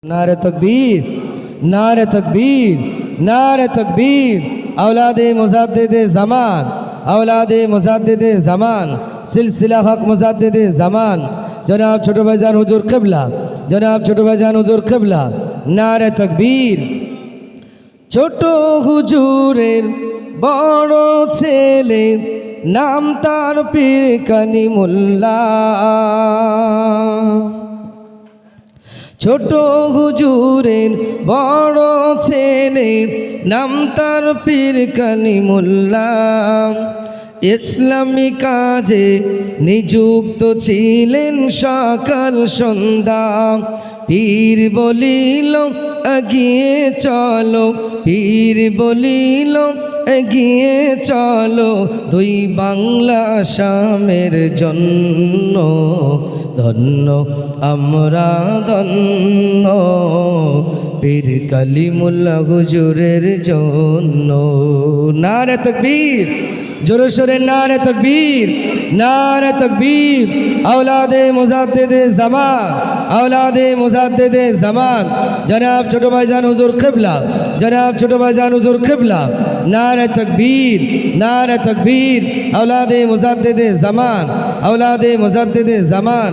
नारे तकबीर नारे तकबीर नारे तकबीर औलादे मुजद्दिदे ज़मान औलादे मुजद्दिदे ज़मान सिलसिला हक मुजद्दिदे ज़मान जनाब छोटो भाईजान हुजूर क़िबला जनाब छोटो भाईजान हुजूर क़िबला नारे तकबीर छोटो हुजूरेर बड़ो छेले नाम तार पीर कालिमुल्लाह ছোট হুজুরের বড় ছেলে নাম তার পীর কালিমুল্লাহ ইসলামী কাজে নিযুক্ত ছিলেন সকাল সন্ধ্যা পীর বলিল এগিয়ে চলো পীর বলিল এগিয়ে চলো দুই বাংলা আসামের জন্য ধন্য আমরা ধন্য পীর কালিমুল্লাহ হুজুরের জন্য নারে তাকবীর জোরে সোরে নারে তকবীর নারে তকবীর औलादे मुजद्दिदे ज़मान औलादे मुजद्दिदे ज़मान जनाब छोटो भाईजान हुजूर क़िबला जनाब छोटो भाईजान हुजूर क़िबला नारे तकबीर औलादे मुजद्दिदे ज़मान औलादे मुजद्दिदे ज़मान